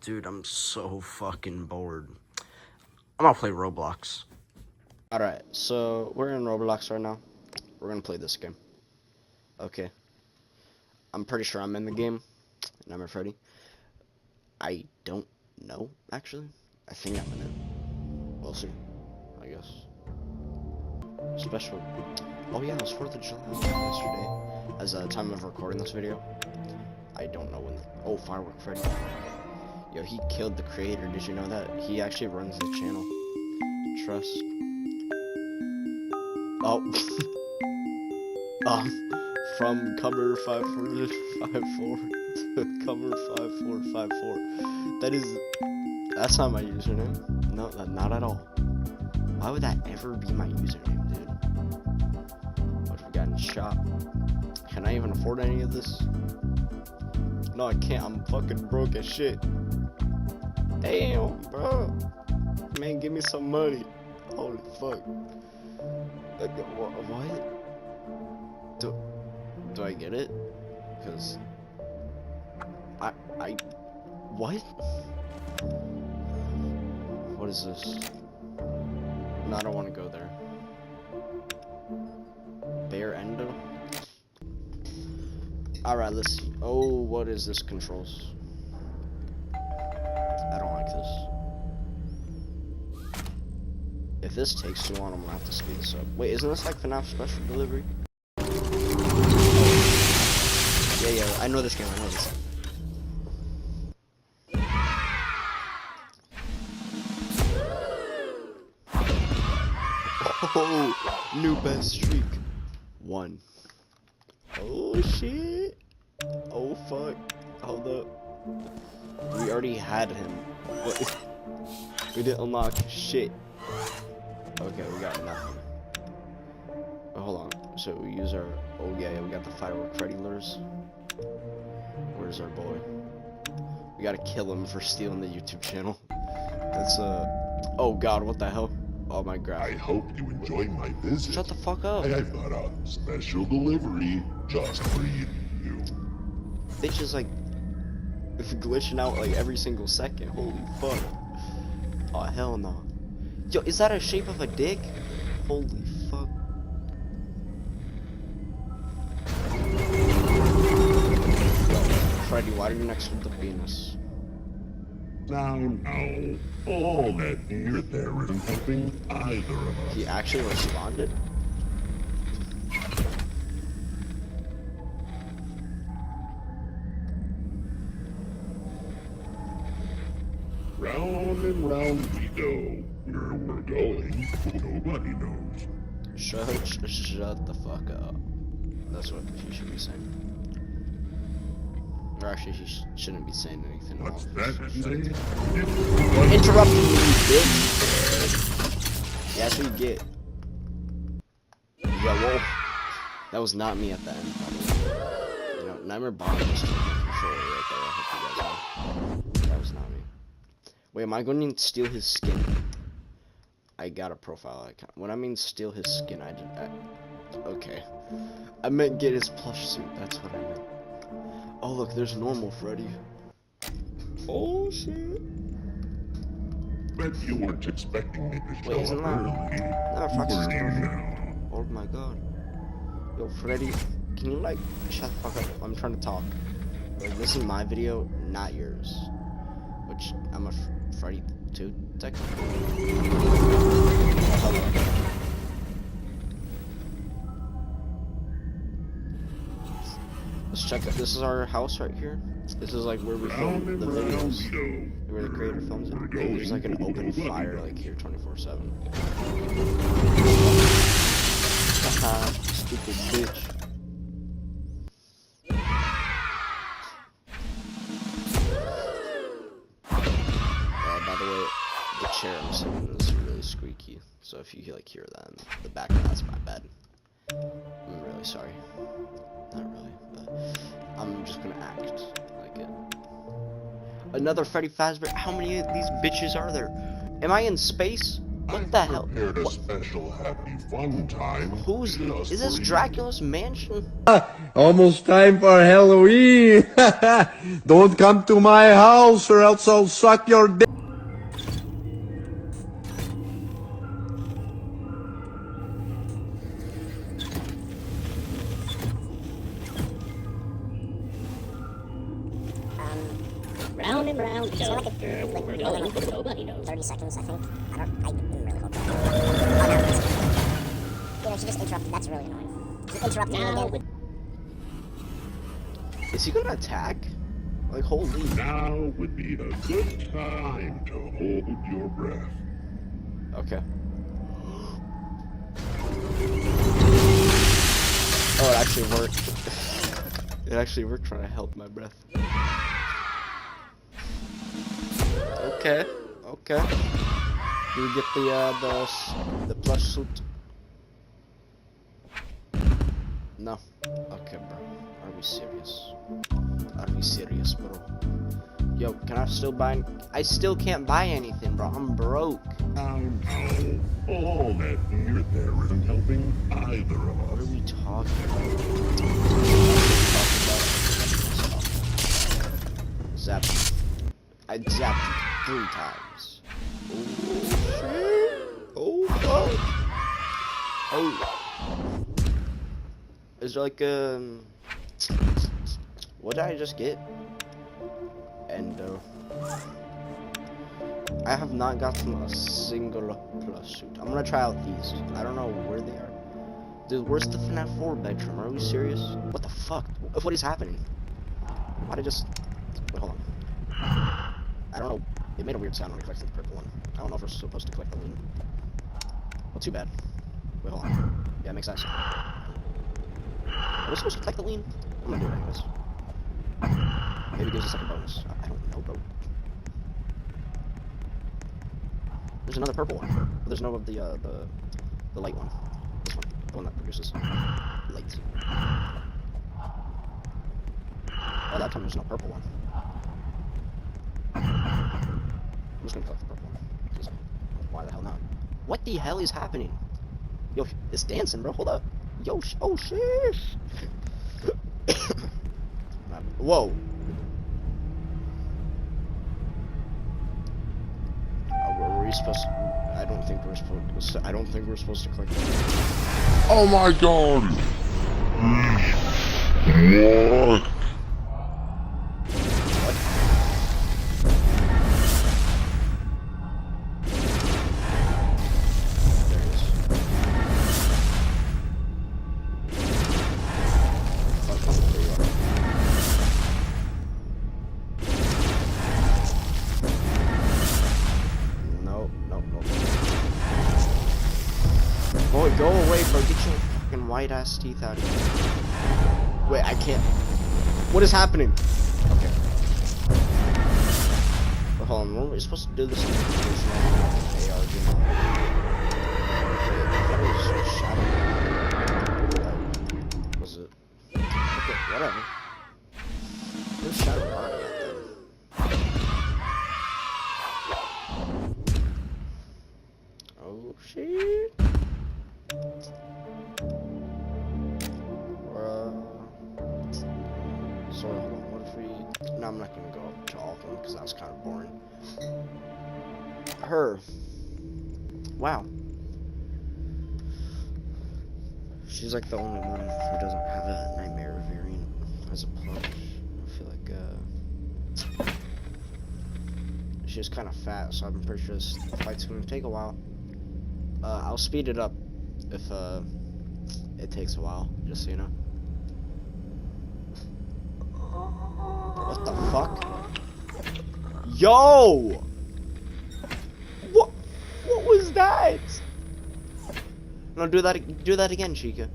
Dude, I'm so fucking bored. I'm gonna play Roblox. Alright, so we're in Roblox right now. We're gonna play this game. Okay. I'm pretty sure I'm in the game. And I'm a Freddy. I don't know, actually. I think I'm in it. We'll see, I guess. Special. Oh yeah, it was 4th of July yesterday. As a time of recording this video. I don't know when. Oh, Firework Freddy. Yo, he killed the creator. Did you know that? He actually runs the channel. Trust. Oh. From cover 5454 to cover 5454. That's not my username. No, not at all. Why would that ever be my username, dude? What have we got in the shop? Can I even afford any of this? No, I can't. I'm fucking broke as shit. Damn, bro. Man, give me some money. Holy fuck. What? Do I get it? Because what? What is this? No, I don't want to go there. Bear Endo. Alright, let's see. Oh, what is this controls? I don't like this. If this takes too long, I'm gonna have to speed this up. Wait, isn't this like Fnaf special delivery? Yeah, I know this game, I know this game. Oh, new best streak. 1. Oh shit. Oh fuck. Hold up. We already had him. What? We didn't unlock shit. Okay, we got nothing. Oh, hold on. So we use our. Oh yeah, we got the Firework Freddy lures. Where's our boy? We gotta kill him for stealing the YouTube channel. That's Oh god, what the hell? Oh my god. I hope you enjoy my visit. Shut the fuck up. I've got a special delivery just for you. Bitch is like glitching out like every single second. Holy fuck. Oh hell no. Yo, is that a shape of a dick? Holy fuck. Freddy, why are you next to the penis? Now, all that near there isn't helping either of us. He actually responded? Round and round we go. Where we're going, nobody knows. Shut the fuck up. That's what she should be saying. Or actually, she shouldn't be saying anything. What's that say? Don't interrupt me, you bitch. Yeah, that's what you get. Yeah, whoa. That was not me at the end, probably. You know, Nightmare Bomb was for sure right there. I hope you guys know. That was not me. Wait, am I going to steal his skin? I got a profile icon. When I mean steal his skin, okay. I meant get his plush suit. That's what I meant. Oh look, there's normal Freddy. Oh shit. Bet you weren't expecting me to show isn't up that? early. No, Fox's Where are you girlfriend. now? Oh my god. Yo, Freddy, can you like shut the fuck up? I'm trying to talk. Like, this is my video, not yours. Which I'm a Freddy too, technically. Hello. Let's check it. This is our house right here. This is like where we film the videos. Where the creator films it. There's like an open fire like here 24/7. Haha, stupid bitch. By the way, the chair I'm sitting in is really squeaky. So if you like hear that in the background, that's my bed. I'm really sorry. Not really, but I'm just gonna act like it. Another Freddy Fazbear. How many of these bitches are there? Am I in space? What the hell? Prepared a What? special happy fun time. Who's... just Is this for you. Dracula's mansion? Almost time for Halloween. Don't come to my house or else I'll suck your dick. Round and round we go. Like we're going, nobody knows. 30 seconds, I think. I didn't really hope that. Oh, no. You know, she just interrupted. That's really annoying. She interrupted me again. Is he gonna attack? Like, holy... Now would be a good time to hold your breath. Okay. Oh, it actually worked. It actually worked trying to help my breath. Okay. Okay. Do we get the plush suit? No. Okay, bro. Are we serious? Are we serious, bro? Yo, can I still buy... I still can't buy anything, bro. I'm broke. Now, all that near there isn't helping either of What are us. we talking about? Zapped. I zapped 3 times. Oh, shit. Oh, fuck. Oh. Is there like a... What did I just get? Endo. I have not gotten a single plus suit. I'm gonna try out these. I don't know where they are. Dude, where's the Fnaf 4 bedroom? Are we serious? What the fuck? What is happening? Why'd I just... Wait, hold on. I don't know. It made a weird sound when I collected the purple one. I don't know if we're supposed to collect the loot. Well, too bad. Wait, hold on. Yeah, it makes sense. Are we supposed to collect the lean? I'm gonna do it anyways. Maybe it gives us like a bonus. I don't know, bro. There's another purple one. But there's no of the light one. This one. The one that produces light. Oh, that time there's no purple one. I'm just gonna collect the purple one. Why the hell not? What the hell is happening? Yo, it's dancing, bro. Hold up. Yo, oh shit. Whoa. Were we supposed to... I don't think we're supposed to collect... Oh my god! What? There it is. Oh, there you are. No. Boy, go away, bro. Get your fucking white ass teeth out of here. Wait, I can't. What is happening? Okay. But hold on, we're supposed to do this in the traditional AR game. I thought it was just shadow. Was it? Okay, whatever. Where's Shadow Party at then? Oh shit. So, what if we... No, I'm not gonna go up to all of them because that was kind of boring. Her. Wow. She's like the only one who doesn't have a nightmare variant as a plush. I feel like, she's kind of fat, so I'm pretty sure this fight's gonna take a while. I'll speed it up if, it takes a while, just so you know. What the fuck? Yo! What was that? No, do that again, Chica.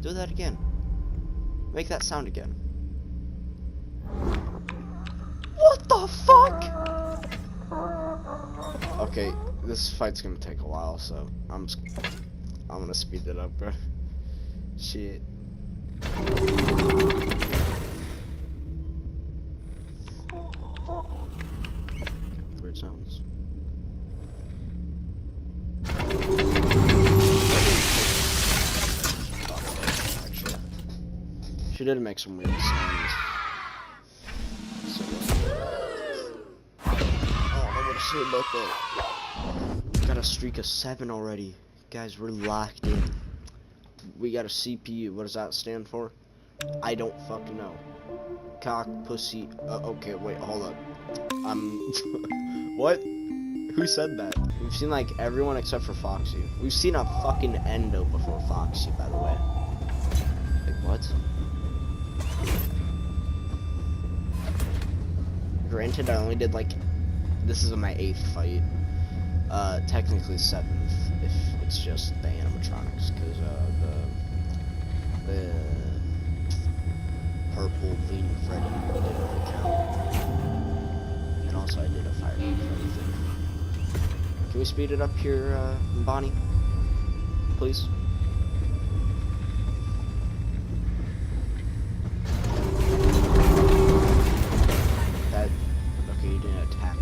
Do that again. Make that sound again. What the fuck? Okay, this fight's gonna take a while, so I'm gonna speed it up, bro. Shit. Weird sounds. She did make some weird sounds. So, oh, I don't want to say about that. Got a streak of 7 already. Guys, we're locked in. We got a CPU. What does that stand for? I don't fucking know. Cock, pussy. Okay, wait, hold up. What? Who said that? We've seen like everyone except for Foxy. We've seen a fucking endo before Foxy, by the way. Like, what? Granted, I only did like, this is my 8th fight. Technically 7th if it's just the animatronics, because the purple FREDDY didn't count. And also I did a FIREWORK thing. Can we speed it up here, Bonnie? Please? Okay, you didn't attack.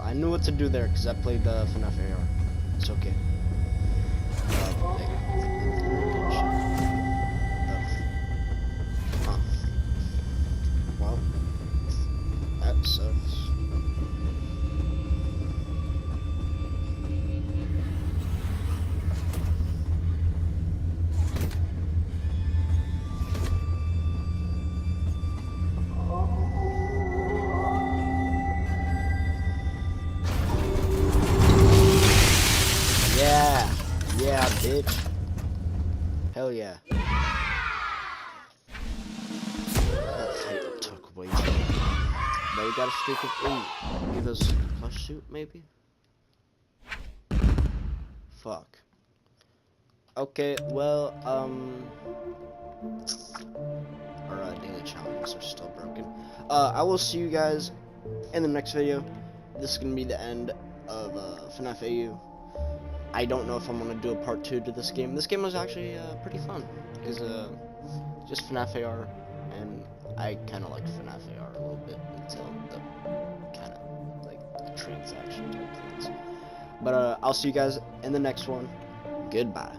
I knew what to do there because I played the Fnaf AR. It's okay. Well, that sucks. Yeah, bitch. Hell yeah. That fight took way too long. Now we got a streak of 8. Give us a plush suit, maybe? Fuck. Okay, well, our daily challenges are still broken. I will see you guys in the next video. This is gonna be the end of FNAF AU. I don't know if I'm gonna do a part 2 to this game. This game was actually pretty fun because just FNAF AR, and I kind of liked FNAF AR a little bit until the kind of like the transaction type things. But I'll see you guys in the next one. Goodbye.